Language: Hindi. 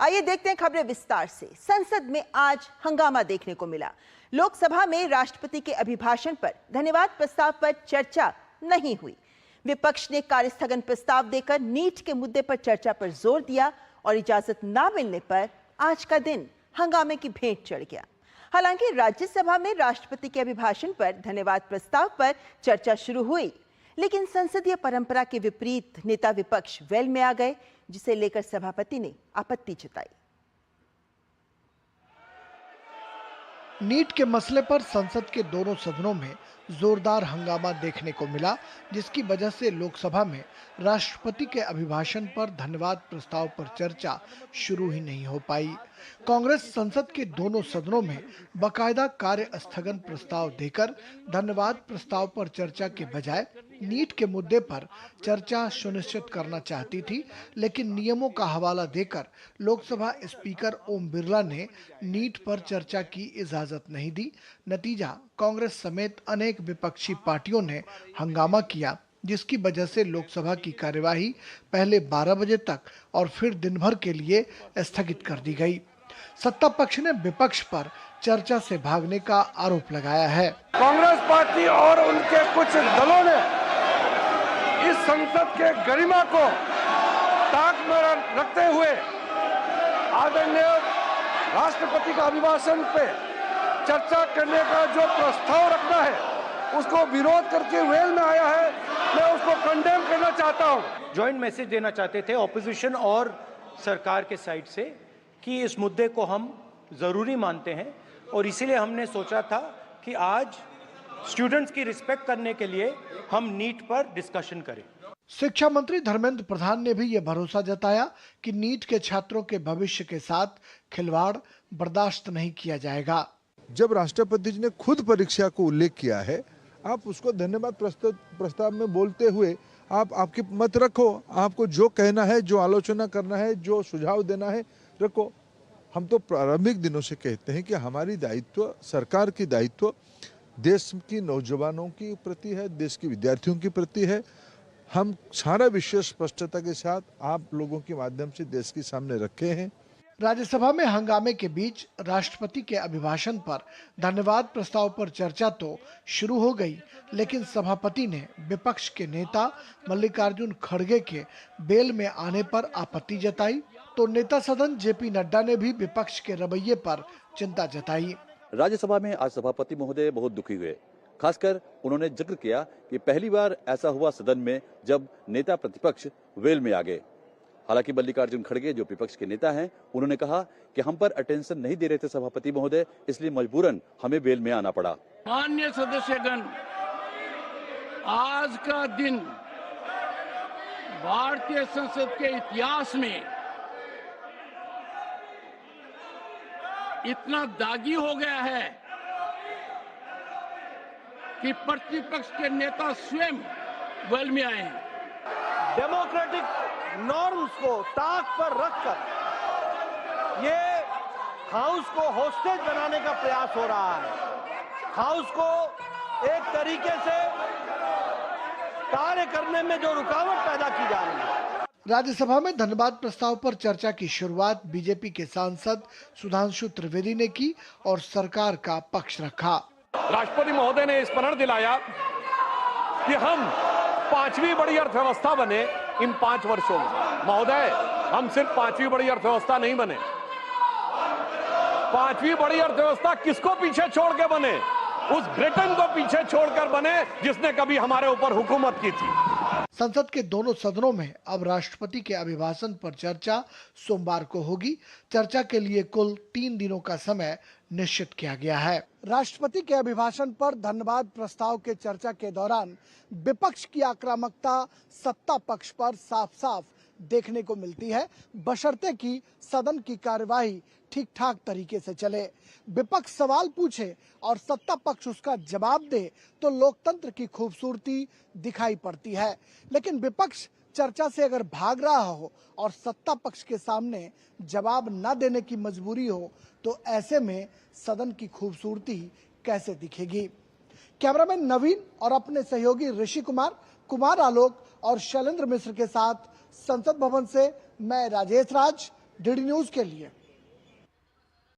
आइए देखते हैं खबरें विस्तार से। संसद में आज हंगामा देखने को मिला। लोकसभा में राष्ट्रपति के अभिभाषण पर धन्यवाद प्रस्ताव पर चर्चा नहीं हुई। विपक्ष ने कार्यस्थगन प्रस्ताव देकर नीट के मुद्दे पर चर्चा पर जोर दिया और इजाजत ना मिलने पर आज का दिन हंगामे की भेंट चढ़ गया। हालांकि राज्यसभा में राष्ट्रपति के अभिभाषण पर धन्यवाद प्रस्ताव पर चर्चा शुरू हुई, लेकिन संसदीय परंपरा के विपरीत नेता विपक्ष वेल में आ गए, जिसे लेकर सभापति ने आपत्ति जताई। नीट के मसले पर संसद के दोनों सदनों में जोरदार हंगामा देखने को मिला, जिसकी वजह से लोकसभा में राष्ट्रपति के अभिभाषण पर धन्यवाद प्रस्ताव पर चर्चा शुरू ही नहीं हो पाई। कांग्रेस संसद के दोनों सदनों में बकायदा कार्य स्थगन प्रस्ताव देकर धन्यवाद प्रस्ताव पर चर्चा के बजाय नीट के मुद्दे पर चर्चा सुनिश्चित करना चाहती थी, लेकिन नियमों का हवाला देकर लोकसभा स्पीकर ओम बिरला ने नीट पर चर्चा की इजाजत नहीं दी। नतीजा, कांग्रेस समेत अनेक विपक्षी पार्टियों ने हंगामा किया, जिसकी वजह से लोकसभा की कार्यवाही पहले 12 बजे तक और फिर दिन भर के लिए स्थगित कर दी गई। सत्ता पक्ष ने विपक्ष पर चर्चा से भागने का आरोप लगाया है। कांग्रेस पार्टी और उनके कुछ दलों ने इस संसद के गरिमा को ताक में रखते हुए आदरणीय राष्ट्रपति का अभिभाषण पे चर्चा करने का जो प्रस्ताव रखना है, उसको विरोध करके वेल में आया है। मैं उसको कंडेम करना चाहता हूं। जॉइंट मैसेज देना चाहते थे ऑपोजिशन और सरकार के साइड से कि इस मुद्दे को हम जरूरी मानते हैं और इसीलिए हमने सोचा था कि आज स्टूडेंट्स की रिस्पेक्ट करने के लिए हम नीट पर डिस्कशन करें। शिक्षा मंत्री धर्मेंद्र प्रधान ने भी ये भरोसा जताया कि नीट के छात्रों के भविष्य के साथ खिलवाड़ बर्दाश्त नहीं किया जाएगा। जब राष्ट्रपति जी ने खुद परीक्षा को उल्लेख किया है, आप उसको धन्यवाद प्रस्ताव में बोलते हुए आप आपकी मत रखो, आपको जो कहना है, जो आलोचना करना है, जो सुझाव देना है रखो। हम तो प्रारंभिक दिनों से कहते हैं कि हमारी दायित्व, सरकार की दायित्व देश की नौजवानों की प्रति है, देश के विद्यार्थियों की प्रति है। हम सारा विषय स्पष्टता के साथ आप लोगों के माध्यम से देश के सामने रखे हैं। राज्यसभा में हंगामे के बीच राष्ट्रपति के अभिभाषण पर धन्यवाद प्रस्ताव पर चर्चा तो शुरू हो गई, लेकिन सभापति ने विपक्ष के नेता मल्लिकार्जुन खड़गे के बेल में आने पर आपत्ति जताई, तो नेता सदन जेपी नड्डा ने भी विपक्ष के रवैये पर चिंता जताई। राज्यसभा में आज सभापति महोदय बहुत दुखी हुए। खासकर उन्होंने जिक्र किया कि पहली बार ऐसा हुआ सदन में जब नेता प्रतिपक्ष वेल में आ गए। हालांकि मल्लिकार्जुन खड़गे जो विपक्ष के नेता हैं, उन्होंने कहा कि हम पर अटेंशन नहीं दे रहे थे सभापति महोदय, इसलिए मजबूरन हमें वेल में आना पड़ा। माननीय सदस्यगण, आज का दिन भारतीय संसद के इतिहास में इतना दागी हो गया है कि प्रतिपक्ष के नेता स्वयं वेल में आए हैं। डेमोक्रेटिक नॉर्म्स को ताक पर रखकर ये हाउस को होस्टेज बनाने का प्रयास हो रहा है। हाउस को एक तरीके से कार्य करने में जो रुकावट पैदा की जा रही है। राज्यसभा में धन्यवाद प्रस्ताव पर चर्चा की शुरुआत बीजेपी के सांसद सुधांशु त्रिवेदी ने की और सरकार का पक्ष रखा। राष्ट्रपति महोदय ने स्मरण दिलाया कि हम 5वीं बड़ी अर्थव्यवस्था बने इन 5 वर्षों में। महोदय, हम सिर्फ 5वीं बड़ी अर्थव्यवस्था नहीं बने। 5वीं बड़ी अर्थव्यवस्था किसको पीछे छोड़ के बने? उस ब्रिटेन को पीछे छोड़कर बने जिसने कभी हमारे ऊपर हुकूमत की थी। संसद के दोनों सदनों में अब राष्ट्रपति के अभिभाषण पर चर्चा सोमवार को होगी। चर्चा के लिए कुल 3 दिनों का समय निश्चित किया गया है। राष्ट्रपति के अभिभाषण पर धन्यवाद प्रस्ताव के चर्चा के दौरान विपक्ष की आक्रामकता सत्ता पक्ष पर साफ साफ देखने को मिलती है, बशर्ते कि सदन की कार्यवाही ठीक ठाक तरीके से चले। विपक्ष सवाल पूछे और सत्ता पक्ष उसका जवाब दे तो लोकतंत्र की खूबसूरती दिखाई पड़ती है, लेकिन विपक्ष चर्चा से अगर भाग रहा हो और सत्ता पक्ष के सामने जवाब न देने की मजबूरी हो, तो ऐसे में सदन की खूबसूरती कैसे दिखेगी। कैमरामैन नवीन और अपने सहयोगी ऋषि कुमार आलोक और शैलेंद्र मिश्र के साथ संसद भवन से मैं राजेश राज, डीडी न्यूज के लिए